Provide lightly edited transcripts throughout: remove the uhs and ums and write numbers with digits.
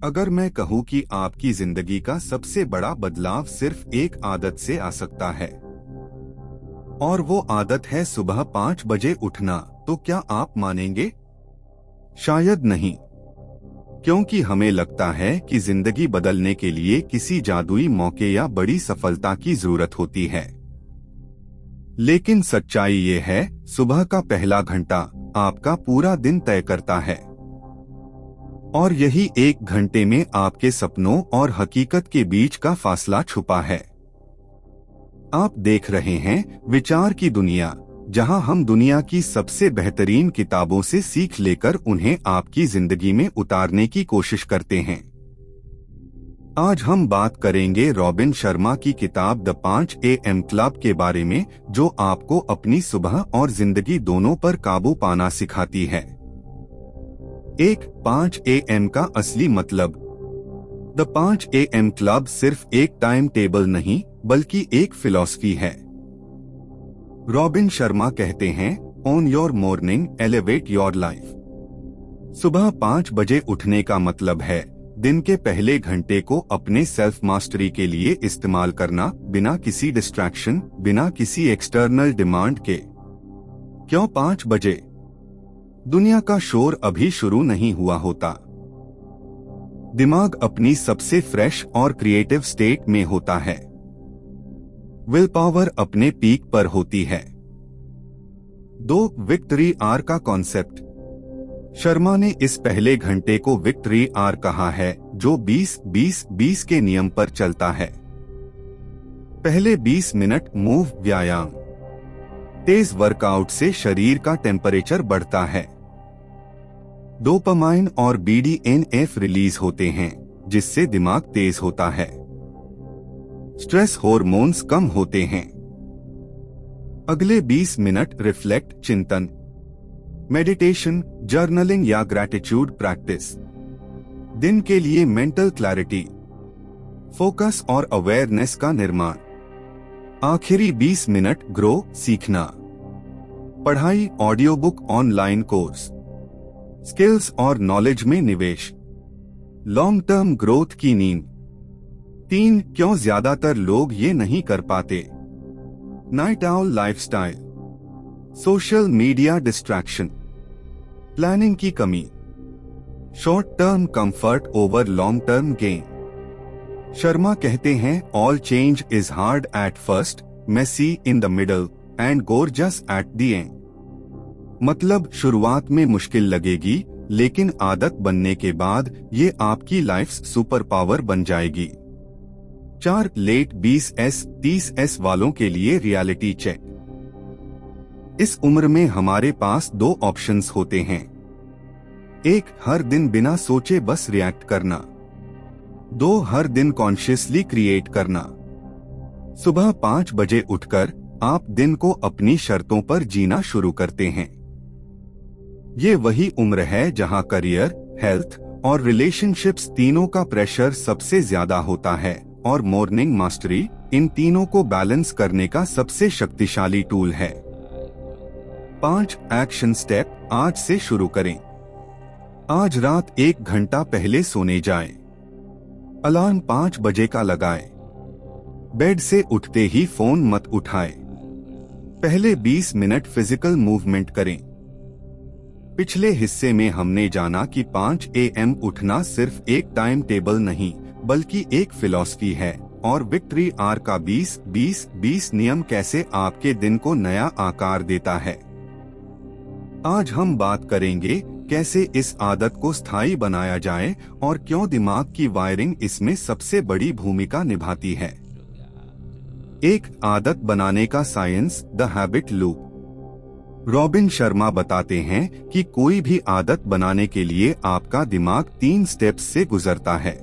अगर मैं कहूँ कि आपकी जिंदगी का सबसे बड़ा बदलाव सिर्फ एक आदत से आ सकता है और वो आदत है सुबह 5 बजे उठना, तो क्या आप मानेंगे? शायद नहीं, क्योंकि हमें लगता है कि जिंदगी बदलने के लिए किसी जादुई मौके या बड़ी सफलता की जरूरत होती है। लेकिन सच्चाई ये है, सुबह का पहला घंटा आपका पूरा दिन तय करता है और यही एक घंटे में आपके सपनों और हकीकत के बीच का फासला छुपा है। आप देख रहे हैं विचार की दुनिया, जहां हम दुनिया की सबसे बेहतरीन किताबों से सीख लेकर उन्हें आपकी जिंदगी में उतारने की कोशिश करते हैं। आज हम बात करेंगे रॉबिन शर्मा की किताब द 5 AM क्लब के बारे में, जो आपको अपनी सुबह और जिंदगी दोनों पर काबू पाना सिखाती है। 5 AM का असली मतलब। द 5 AM क्लब सिर्फ एक टाइम टेबल नहीं, बल्कि एक फिलॉसफी है। रॉबिन शर्मा कहते हैं, on your morning elevate your life. सुबह 5 बजे उठने का मतलब है दिन के पहले घंटे को अपने सेल्फ मास्टरी के लिए इस्तेमाल करना, बिना किसी डिस्ट्रैक्शन, बिना किसी एक्सटर्नल डिमांड के। क्यों 5 बजे? दुनिया का शोर अभी शुरू नहीं हुआ होता। दिमाग अपनी सबसे फ्रेश और क्रिएटिव स्टेट में होता है। विल पावर अपने पीक पर होती है। 2 विक्ट्री आवर का कॉन्सेप्ट। शर्मा ने इस पहले घंटे को विक्ट्री आवर कहा है, जो 20-20-20 के नियम पर चलता है। पहले 20 मिनट मूव व्यायाम। तेज वर्कआउट से शरीर का टेम्परेचर बढ़ता है। डोपामाइन और BDNF रिलीज होते हैं, जिससे दिमाग तेज होता है। स्ट्रेस हार्मोन्स कम होते हैं। अगले 20 मिनट रिफ्लेक्ट, चिंतन, मेडिटेशन, जर्नलिंग या ग्रैटिट्यूड प्रैक्टिस। दिन के लिए मेंटल क्लैरिटी, फोकस और अवेयरनेस का निर्माण। आखिरी 20 मिनट ग्रो, सीखना, पढ़ाई, audio book, online course, skills और नॉलेज में निवेश। लॉन्ग टर्म ग्रोथ की नींव। 3 क्यों ज्यादातर लोग ये नहीं कर पाते? Night owl lifestyle, social media distraction, planning की कमी, short term comfort over long term gain. Sharma कहते हैं, all change is hard at first, messy in the middle and gorgeous at the end. मतलब शुरुआत में मुश्किल लगेगी, लेकिन आदत बनने के बाद ये आपकी लाइफ सुपर पावर बन जाएगी। 4 लेट 20s-30s वालों के लिए रियलिटी चेक। इस उम्र में हमारे पास 2 ऑप्शंस होते हैं। 1, हर दिन बिना सोचे बस रिएक्ट करना। 2, हर दिन कॉन्शियसली क्रिएट करना। सुबह 5 बजे उठकर आप दिन को अपनी शर्तों पर जीना शुरू करते हैं। ये वही उम्र है जहां करियर, हेल्थ और रिलेशनशिप्स तीनों का प्रेशर सबसे ज्यादा होता है, और मॉर्निंग मास्टरी इन तीनों को बैलेंस करने का सबसे शक्तिशाली टूल है। 5 एक्शन स्टेप आज से शुरू करें। आज रात 1 घंटा पहले सोने जाएं। अलार्म 5 बजे का लगाएं। बेड से उठते ही फोन मत उठाएं। पहले 20 मिनट फिजिकल मूवमेंट करें। पिछले हिस्से में हमने जाना कि 5 AM उठना सिर्फ एक टाइम टेबल नहीं, बल्कि एक फिलॉसफी है, और विक्ट्री आवर का 20-20-20 नियम कैसे आपके दिन को नया आकार देता है। आज हम बात करेंगे कैसे इस आदत को स्थायी बनाया जाए और क्यों दिमाग की वायरिंग इसमें सबसे बड़ी भूमिका निभाती है। 1 आदत बनाने का science, the habit loop. Robin Sharma बताते हैं कि कोई भी आदत बनाने के लिए आपका दिमाग 3 स्टेप्स से गुजरता है।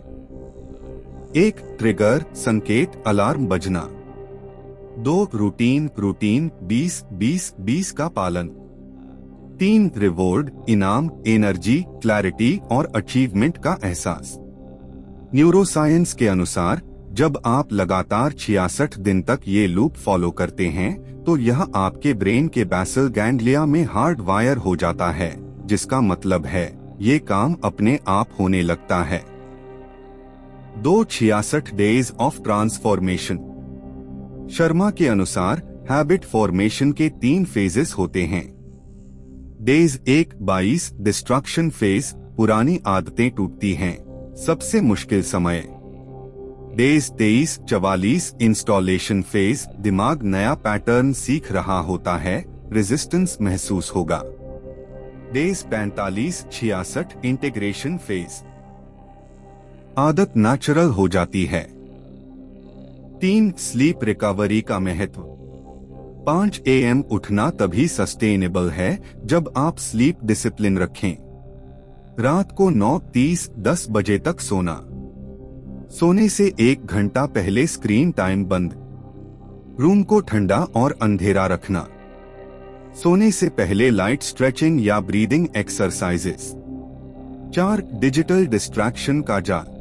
1 ट्रिगर, संकेत, अलार्म बजना। 2 रूटीन 20-20-20 का पालन। 3 रिवॉर्ड, इनाम, एनर्जी, क्लैरिटी और अचीवमेंट का एहसास। न्यूरोसाइंस के अनुसार जब आप लगातार 66 दिन तक ये लूप फॉलो करते हैं, तो यह आपके ब्रेन के बेसल गैंग्लिया में हार्ड वायर हो जाता है, जिसका मतलब है ये काम अपने आप होने लगता है। 266 डेज ऑफ ट्रांसफॉर्मेशन। शर्मा के अनुसार हैबिट फॉर्मेशन के 3 फेजेस होते हैं। डेज 1-22 डिस्ट्रक्शन फेज, पुरानी आदतें टूटती हैं, सबसे मुश्किल समय। डेज 23-44 इंस्टॉलेशन फेज, दिमाग नया पैटर्न सीख रहा होता है, रेजिस्टेंस महसूस होगा। डेज 45-66 इंटीग्रेशन फेज, आदत नेचुरल हो जाती है। 3 स्लीप रिकवरी का महत्व। 5 AM उठना तभी सस्टेनेबल है जब आप स्लीप डिसिप्लिन रखें। रात को 9:30-10 बजे तक सोना। सोने से 1 घंटा पहले स्क्रीन टाइम बंद। रूम को ठंडा और अंधेरा रखना। सोने से पहले लाइट स्ट्रेचिंग या ब्रीदिंग एक्सरसाइजेस। 4 डिजिटल डिस्ट्रैक्शन का जाल।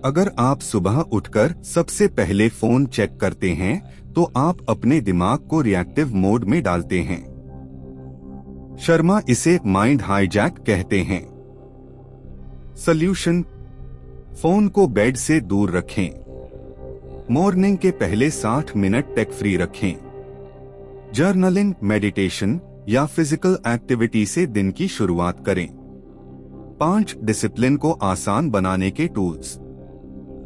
अगर आप सुबह उठकर सबसे पहले फोन चेक करते हैं तो आप अपने दिमाग को रिएक्टिव मोड में डालते हैं। शर्मा इसे माइंड हाईजैक कहते हैं। सॉल्यूशन, फोन को बेड से दूर रखें। मॉर्निंग के पहले 60 मिनट टेक फ्री रखें। जर्नलिंग, मेडिटेशन या फिजिकल एक्टिविटी से दिन की शुरुआत करें। 5 डिसिप्लिन को आसान बनाने के टूल्स।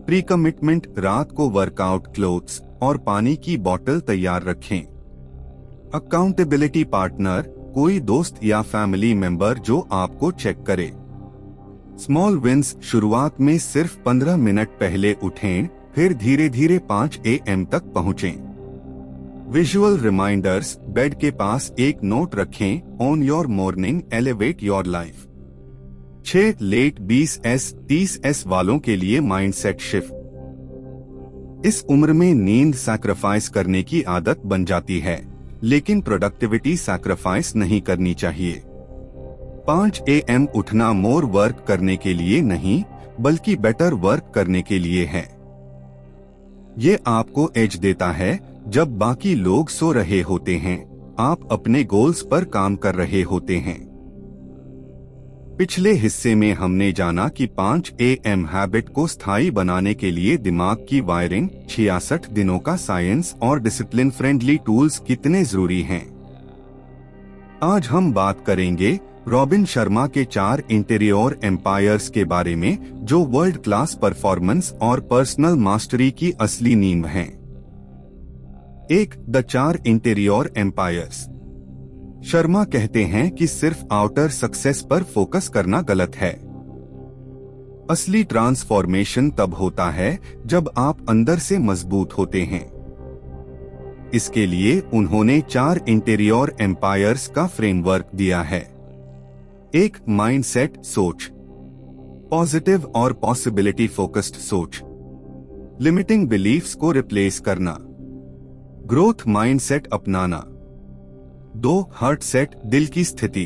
प्री कमिटमेंट, रात को वर्कआउट क्लोथ्स और पानी की बोतल तैयार रखें। अकाउंटेबिलिटी पार्टनर, कोई दोस्त या फैमिली मेंबर जो आपको चेक करे। स्मॉल विंस, शुरुआत में सिर्फ 15 मिनट पहले उठें, फिर धीरे धीरे 5 AM तक पहुंचें। विजुअल रिमाइंडर्स, बेड के पास एक नोट रखें, on your morning elevate your life. 6 late 20s-30s वालों के लिए माइंडसेट शिफ्ट। इस उम्र में नींद सैक्रिफाइस करने की आदत बन जाती है, लेकिन प्रोडक्टिविटी सैक्रिफाइस नहीं करनी चाहिए। 5 AM उठना मोर वर्क करने के लिए नहीं, बल्कि बेटर वर्क करने के लिए है। ये आपको एज देता है जब बाकी लोग सो रहे होते हैं, आप अपने गोल्स पर काम कर रहे होते हैं। पिछले हिस्से में हमने जाना कि 5 AM हैबिट को स्थायी बनाने के लिए दिमाग की वायरिंग, 66 दिनों का साइंस और डिसिप्लिन फ्रेंडली टूल्स कितने जरूरी हैं। आज हम बात करेंगे रॉबिन शर्मा के 4 इंटीरियर एम्पायर्स के बारे में, जो वर्ल्ड क्लास परफॉर्मेंस और पर्सनल मास्टरी की असली नींव हैं। 1. The 4 interior empires. शर्मा कहते हैं कि सिर्फ आउटर सक्सेस पर फोकस करना गलत है। असली ट्रांसफॉर्मेशन तब होता है जब आप अंदर से मजबूत होते हैं। इसके लिए उन्होंने 4 इंटीरियर एम्पायर्स का फ्रेमवर्क दिया है। 1. माइंडसेट, सोच। पॉजिटिव और पॉसिबिलिटी फोकस्ड सोच। लिमिटिंग बिलीफ्स को रिप्लेस करना। ग्रोथ माइंडसेट अपनाना। 2. हार्ट सेट, दिल की स्थिति।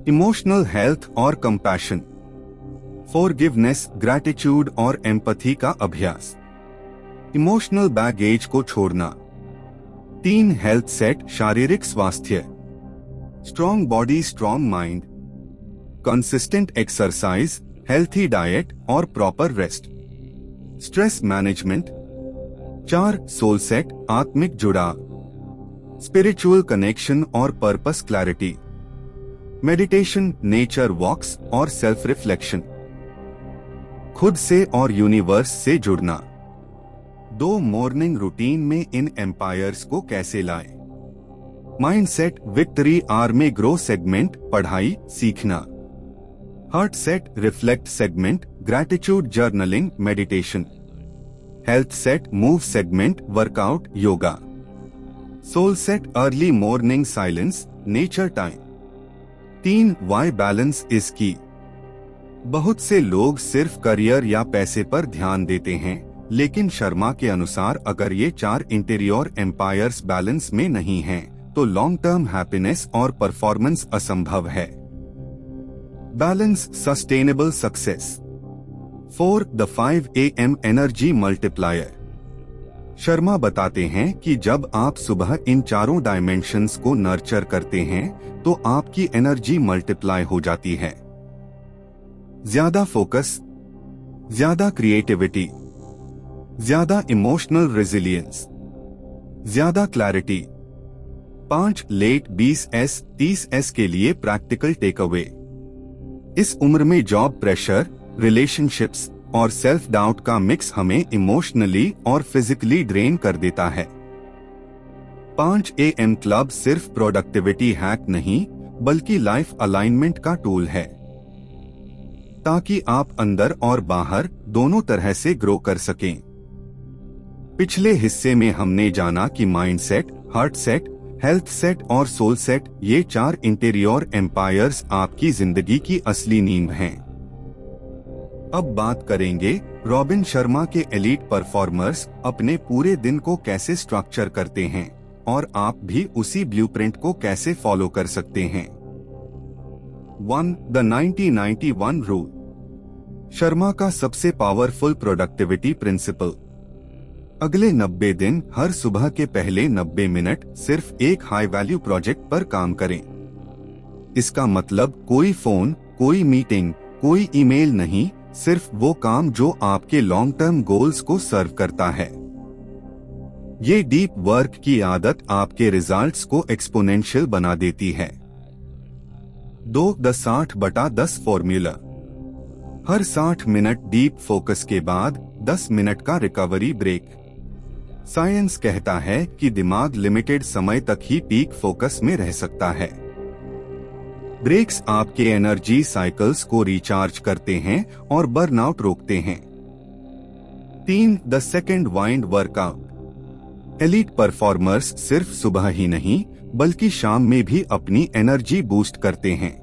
इमोशनल हेल्थ और कंपैशन। फॉरगिवनेस, ग्रैटिट्यूड और एम्पैथी का अभ्यास। इमोशनल बैगेज को छोड़ना। 3. हेल्थ सेट, शारीरिक स्वास्थ्य। Strong body, strong mind. Consistent exercise, healthy diet और proper rest. Stress management. 4. Soul set, आत्मिक जुड़ाव। स्पिरिचुअल कनेक्शन और purpose clarity. Meditation, nature walks और सेल्फ रिफ्लेक्शन। खुद से और यूनिवर्स से जुड़ना। 2. मॉर्निंग रूटीन में इन एम्पायर्स को कैसे लाएं? माइंडसेट, विक्ट्री आर में ग्रो सेगमेंट, पढ़ाई, सीखना। Heart set, reflect segment, gratitude, journaling, meditation. Health set, move segment, workout, yoga. Soul set, early morning silence, nature time. 3. Why balance is key. बहुत से लोग सिर्फ करियर या पैसे पर ध्यान देते हैं, लेकिन शर्मा के अनुसार अगर ये 4 इंटीरियर एम्पायर्स बैलेंस में नहीं हैं, तो लॉन्ग टर्म हैप्पीनेस और परफॉर्मेंस असंभव है। Balance, sustainable success. 4. The 5 AM energy multiplier. Sharma बताते हैं कि जब आप सुबह इन चारों डायमेंशंस को नर्चर करते हैं तो आपकी एनर्जी मल्टीप्लाई हो जाती है। ज्यादा फोकस, ज्यादा क्रिएटिविटी, ज्यादा इमोशनल रेजिलियंस, ज्यादा क्लैरिटी। 5 लेट 20s 30s के लिए प्रैक्टिकल टेक अवे। इस उम्र में जॉब प्रेशर, रिलेशनशिप्स और सेल्फ डाउट का मिक्स हमें इमोशनली और फिजिकली ड्रेन कर देता है। 5 AM क्लब सिर्फ प्रोडक्टिविटी हैक नहीं बल्कि लाइफ अलाइनमेंट का टूल है, ताकि आप अंदर और बाहर दोनों तरह से ग्रो कर सकें। पिछले हिस्से में हमने जाना कि mindset, heart set, health set और सोल सेट, ये 4 इंटीरियर एम्पायर्स आपकी जिंदगी की असली नींव हैं। अब बात करेंगे रॉबिन शर्मा के एलीट परफॉर्मर्स अपने पूरे दिन को कैसे स्ट्रक्चर करते हैं और आप भी उसी ब्लूप्रिंट को कैसे फॉलो कर सकते हैं। 1. The 90-91 rule. शर्मा का सबसे पावरफुल प्रोडक्टिविटी प्रिंसिपल। अगले 90 दिन हर सुबह के पहले 90 मिनट सिर्फ एक हाई वैल्यू प्रोजेक्ट पर काम करें। इसका मतलब कोई फोन, कोई मीटिंग, कोई ईमेल नहीं, सिर्फ वो काम जो आपके लॉन्ग टर्म गोल्स को सर्व करता है। ये डीप वर्क की आदत आपके रिजल्ट्स को एक्सपोनेंशियल बना देती है। 2. The 60/10 formula. Her 60 minute deep focus के बाद 10 मिनट का रिकवरी ब्रेक। साइंस कहता है कि दिमाग लिमिटेड समय तक ही पीक फोकस में रह सकता है। ब्रेक्स आपके एनर्जी साइकिल्स को रिचार्ज करते हैं और बर्नआउट रोकते हैं। 3. The second wind workout. Elite performers सिर्फ सुबह ही नहीं बल्कि शाम में भी अपनी एनर्जी बूस्ट करते हैं।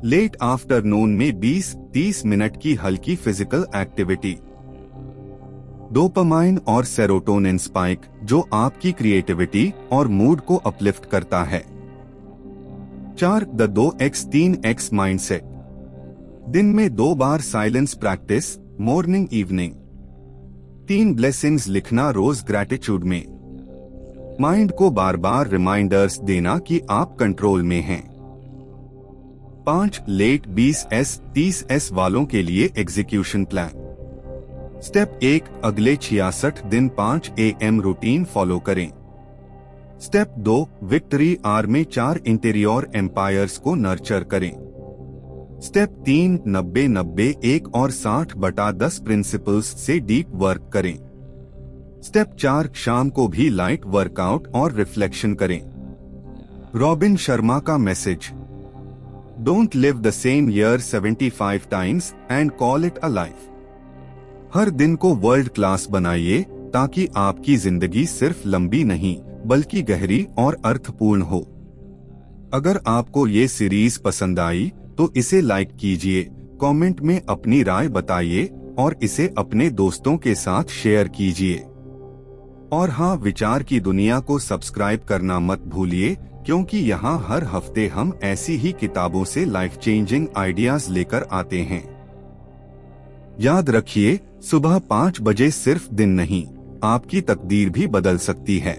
लेट आफ्टरनून में 20-30 मिनट की हल्की फिजिकल एक्टिविटी। डोपामाइन और सेरोटोनिन स्पाइक जो आपकी क्रिएटिविटी और मूड को अपलिफ्ट करता है। 4. The 2x-3x mindset. दिन में 2 बार silence practice, morning evening. 3 blessings लिखना रोज ग्रैटिट्यूड में। माइंड को बार बार रिमाइंडर्स देना कि आप कंट्रोल में हैं। 5 लेट 20s 30s वालों के लिए एग्जीक्यूशन प्लान। स्टेप 1, अगले 66 दिन 5 AM रूटीन फॉलो करें। स्टेप 2, विक्ट्री आर में 4 इंटीरियर एम्पायर्स को नर्चर करें। स्टेप 3, 90-90-1 और 60/10 प्रिंसिपल्स से डीप वर्क करें। स्टेप 4, शाम को भी लाइट वर्कआउट और रिफ्लेक्शन करें। रॉबिन शर्मा का message. Don't live the same year 75 times and call it a life. हर दिन को वर्ल्ड क्लास बनाइए ताकि आपकी जिंदगी सिर्फ लंबी नहीं बल्कि गहरी और अर्थपूर्ण हो। अगर आपको ये सीरीज पसंद आई तो इसे लाइक कीजिए, कमेंट में अपनी राय बताइए और इसे अपने दोस्तों के साथ शेयर कीजिए। और हाँ, विचार की दुनिया को सब्सक्राइब करना मत भूलिए, क्योंकि यहाँ हर हफ्ते हम ऐसी ही किताबों से लाइफ चेंजिंग आइडियाज लेकर आते हैं। याद रखिए, सुबह 5 बजे सिर्फ दिन नहीं, आपकी तकदीर भी बदल सकती है।